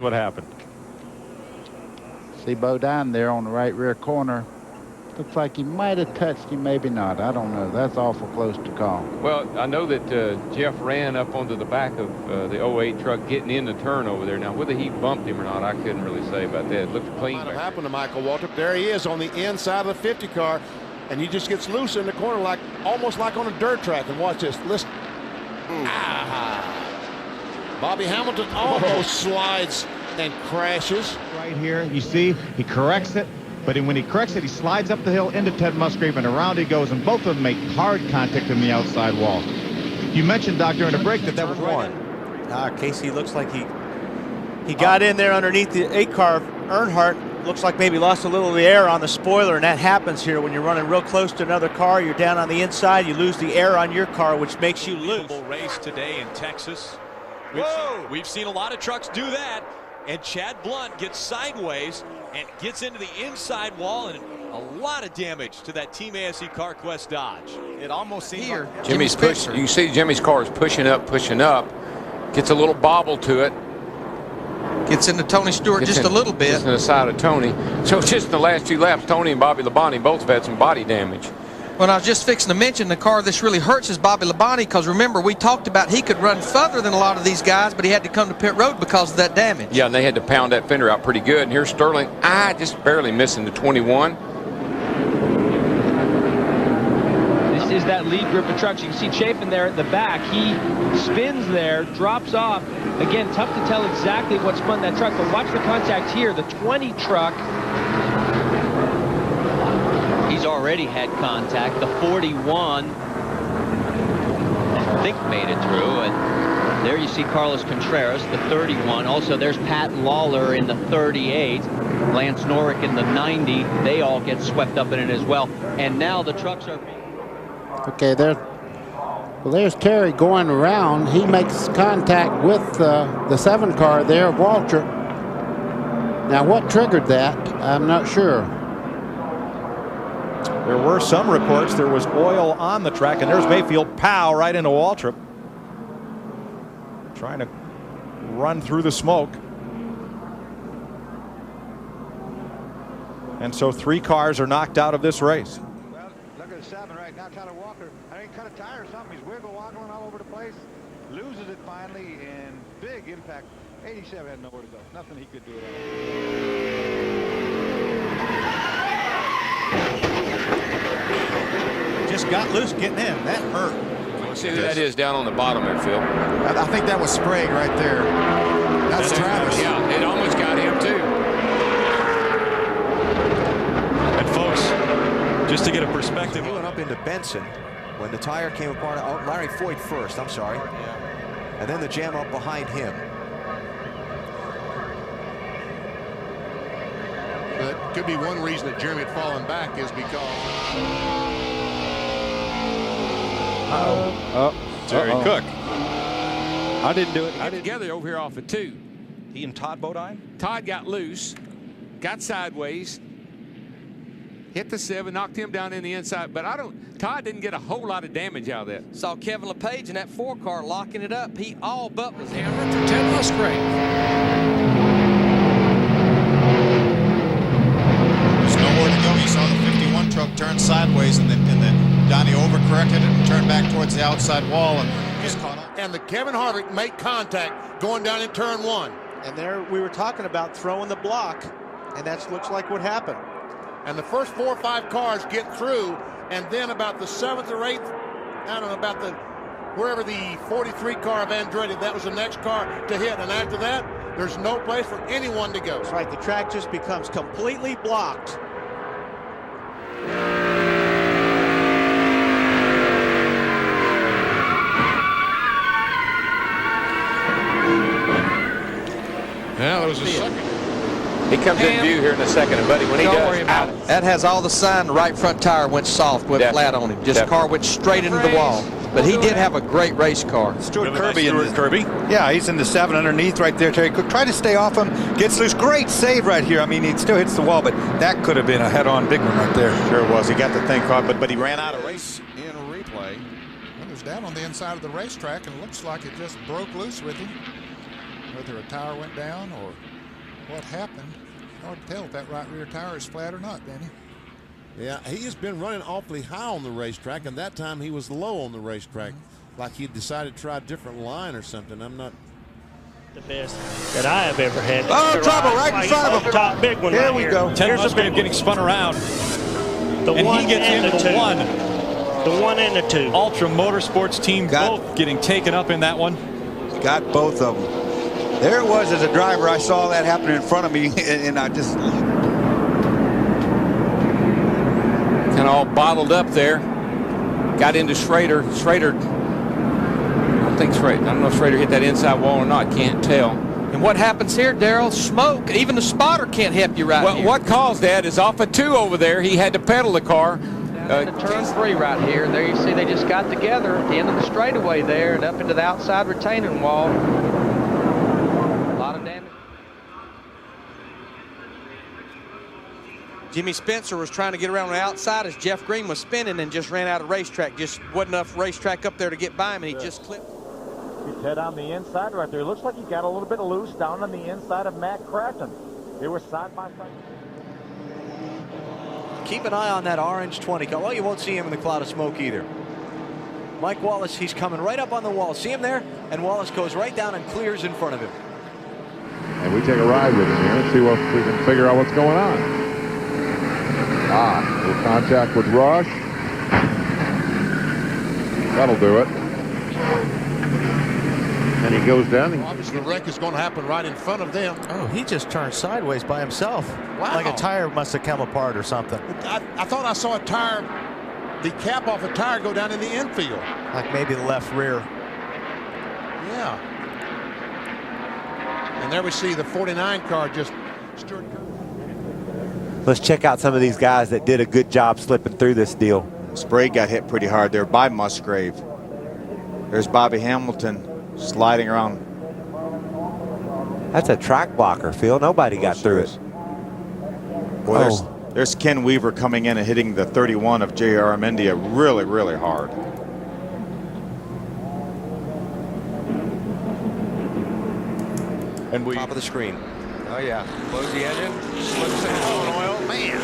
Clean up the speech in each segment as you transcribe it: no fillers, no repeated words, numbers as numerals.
What happened? See Bodine there on the right rear corner. Looks like he might have touched him, maybe not. I don't know. That's awful close to call. Well, I know that Jeff ran up onto the back of the 08 truck getting in the turn over there. Now, whether he bumped him or not, I couldn't really say about that. It looked clean. Might have happened to Michael Waltrip. There he is on the inside of the 50 car, and he just gets loose in the corner, like almost like on a dirt track. And watch this. Listen. Bobby Hamilton almost slides and crashes. Right here, you see, he corrects it. But when he corrects it, he slides up the hill into Ted Musgrave, and around he goes, and both of them make hard contact in the outside wall. You mentioned, Doc, during the break that was one. Casey looks like he got in there underneath the 8 car. Earnhardt looks like maybe lost a little of the air on the spoiler, and that happens here when you're running real close to another car. You're down on the inside, you lose the air on your car, which makes you lose. Race today in Texas. We've seen a lot of trucks do that, and Chad Blunt gets sideways and gets into the inside wall, and a lot of damage to that Team ASE CarQuest Dodge. It almost seems here. Like Jimmy's push. You see Jimmy's car is pushing up. Gets a little bobble to it. Gets into Tony Stewart just a little bit. Gets to the side of Tony. So just in the last 2 laps, Tony and Bobby Labonte both have had some body damage. Well, I was just fixing to mention the car this really hurts is Bobby Labonte, because remember, we talked about he could run further than a lot of these guys, but he had to come to pit road because of that damage. Yeah, and they had to pound that fender out pretty good. And here's Sterling, just barely missing the 21. This is that lead group of trucks. You can see Chapin there at the back. He spins there, drops off. Again, tough to tell exactly what spun that truck, but watch the contact here. The 20 truck. He's already had contact. The 41, I think, made it through. And there you see Carlos Contreras, the 31. Also, there's Pat Lawler in the 38. Lance Norrick in the 90. They all get swept up in it as well. And now the trucks are... Okay, there's Terry going around. He makes contact with the 7 car there of Waltrip. Now, what triggered that? I'm not sure. There were some reports there was oil on the track, and there's Mayfield, pow, right into Waltrip. Trying to run through the smoke. And so 3 cars are knocked out of this race. Well, look at the 7 right now, Tyler Walker. I think cut a tire or something. He's wiggle-woggling all over the place. Loses it finally, and big impact. 87 had nowhere to go. Nothing he could do at all. Just got loose getting in. That hurt. See who that is down on the bottom there, Phil. I think that was Sprague right there. That's Travis. Yeah, it almost got him too. And folks, just to get a perspective. He went up into Benson when the tire came apart. Oh, Larry Foyt first, I'm sorry. And then the jam up behind him. But could be one reason that Jeremy had fallen back is because Terry Cook. I didn't do it. Got together over here off of 2. He and Todd Bodine. Todd got loose, got sideways, hit the 7, knocked him down in the inside. But Todd didn't get a whole lot of damage out of that. Saw Kevin LePage in that 4 car locking it up. He all but was Hammered for Ted Musgrave. There's nowhere to go. You saw the 51 truck turn sideways, and then Donnie overcorrected it and turned back towards the outside wall and just caught up. and the Kevin Harvick make contact going down in turn 1. And there we were talking about throwing the block, and that looks like what happened. And the first 4 or 5 cars get through, and then about the 7th or 8th, I don't know, about wherever the 43 car of Andretti, that was the next car to hit. And after that, there's no place for anyone to go. That's right, the track just becomes completely blocked. Yeah, that was a second. He comes in view here in a second, and buddy, when he does, worry about it. That has all the sign. The right front tire went soft, went flat on him. Just car went straight into the wall. But he did have a great race car. Stuart Kirby. Yeah, he's in the 7 underneath right there. Terry Cook tried to stay off him, gets loose. Great save right here. I mean, he still hits the wall, but that could have been a head-on big one right there. Sure was. He got the thing caught, but he ran out of race. In a replay. It was down on the inside of the racetrack, and it looks like it just broke loose with him. Whether a tire went down or what happened. Hard to tell if that right rear tire is flat or not, Danny. Yeah, he has been running awfully high on the racetrack, and that time he was low on the racetrack, like he decided to try a different line or something. I'm not. The best that I have ever had. Oh, trouble right in front of him. Top big one. Here right we here. go. Ted Musgrave getting spun around. The one he gets and into the the two. one. The 1 and the 2. Ultra Motorsports team both getting taken up in that one. Got both of them. There it was as a driver. I saw that happen in front of me, and I just Kind of all bottled up there. Got into Schrader. I don't know if Schrader hit that inside wall or not. Can't tell. And what happens here, Darrell? Smoke. Even the spotter can't help you right here. What caused that is off of 2 over there. He had to pedal the car. To turn 3 right here. There you see they just got together at the end of the straightaway there and up into the outside retaining wall. A lot of damage. Jimmy Spencer was trying to get around the outside as Jeff Green was spinning and just ran out of racetrack. Just wasn't enough racetrack up there to get by him, and he just clipped. Ted on the inside right there. Looks like he got a little bit loose down on the inside of Matt Cratton. They were side by side. keep an eye on that orange 20 car. Well, you won't see him in the cloud of smoke either. Mike Wallace, he's coming right up on the wall. See him there? And Wallace goes right down and clears in front of him. And we take a ride with him here and see what we can figure out what's going on. Little contact with Rush. That'll do it. And he goes down. Obviously, the wreck is going to happen right in front of them. Oh, he just turned sideways by himself. Wow. Like a tire must have come apart or something. I thought I saw a tire, the cap off a tire go down in the infield. Like maybe the left rear. Yeah. And there we see the 49 car just stirred. Let's check out some of these guys that did a good job slipping through this deal. Sprague got hit pretty hard there by Musgrave. There's Bobby Hamilton sliding around. That's a track blocker, Phil. Nobody got through it. Boy, there's Ken Weaver coming in and hitting the 31 of J.R. Armendia really, really hard. And we top of the screen. Oh yeah, close the engine, slips in oil, man.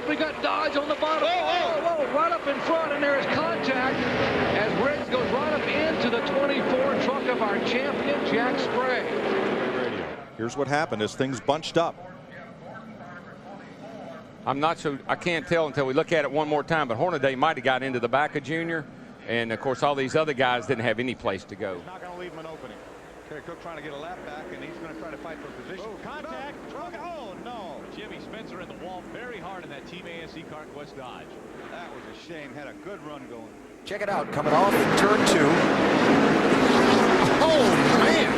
We got Dodge on the bottom. Whoa, right up in front, and there is contact as Riggs goes right up into the 24 truck of our champion, Jack Sprague. Here's what happened as things bunched up. I'm not so, I can't tell until we look at it one more time, but Hornaday might have got into the back of Junior. And of course, all these other guys didn't have any place to go. Not going to leave him an opening. Terry Cook trying to get a lap back, and he's going to try to fight for position. Oh, contact! Oh, no! Jimmy Spencer in the wall very hard in that Team ASE car at West Dodge. That was a shame. Had a good run going. Check it out, coming off turn 2. Oh, man!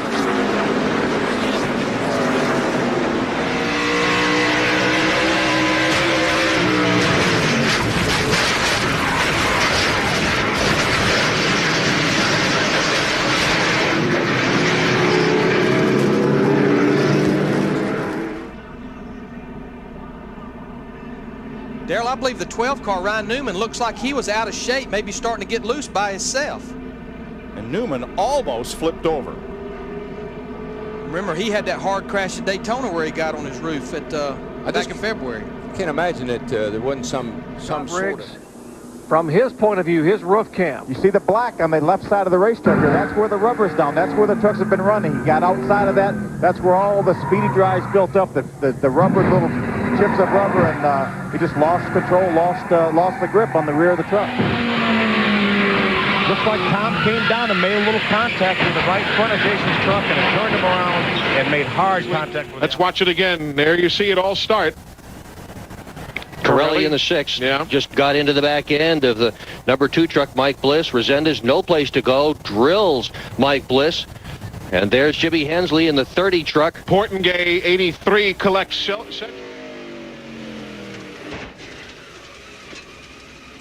Darrell, I believe the 12 car, Ryan Newman, looks like he was out of shape, maybe starting to get loose by himself. And Newman almost flipped over. Remember, he had that hard crash at Daytona where he got on his roof at back in February. I can't imagine that there wasn't some sort of. From his point of view, his roof cam. You see the black on the left side of the racetrack here. That's where the rubber's down. That's where the trucks have been running. He got outside of that. That's where all the speedy drives built up. The rubber, little chips of rubber, and he just lost control, lost the grip on the rear of the truck. Looks like Tom came down and made a little contact in the right front of Jason's truck and it turned him around and made hard contact with Let's watch it again. There you see it all start. Corelli in the 6th just got into the back end of the number 2 truck, Mike Bliss. Resendez, no place to go, drills Mike Bliss. And there's Jimmy Hensley in the 30 truck. Portengay 83 collects.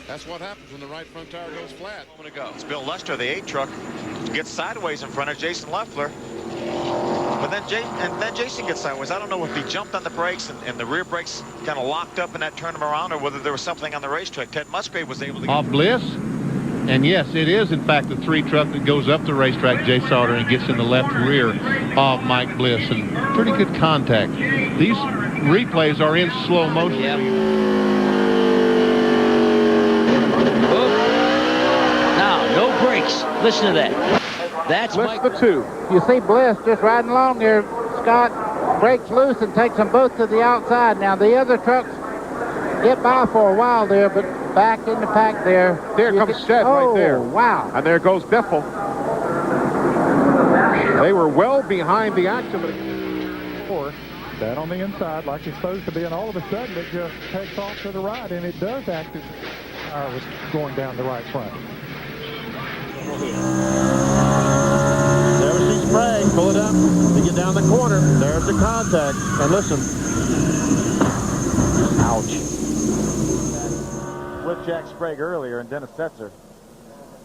That's what happens when the right front tire goes flat. A moment ago. It's Bill Lester, the 8 truck, gets sideways in front of Jason Leffler. But then Jason gets sideways. I don't know if he jumped on the brakes and the rear brakes kind of locked up and that turned him around, or whether there was something on the racetrack. Ted Musgrave was able to get Off Bliss. And yes, it is in fact the 3 truck that goes up the racetrack, Jay Sauter, and gets in the left rear of Mike Bliss, and pretty good contact. These replays are in slow motion. Yep. Now, no brakes. Listen to that. That's Mike. The 2. You see Bliss just riding along there. Scott breaks loose and takes them both to the outside. Now the other trucks get by for a while there, but back in the pack there. There comes Shed right there. Wow. And there goes Biffle. They were well behind the action. That on the inside like it's supposed to be, and all of a sudden it just takes off to the right, and it does act as I was going down the right front. There we see Sprague pull it up to get down the corner. There's the contact. And listen. Ouch. With Jack Sprague earlier and Dennis Setzer.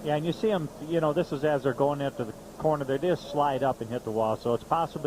Yeah, and you see them, you know, this is as they're going into the corner. They just slide up and hit the wall, so it's possible.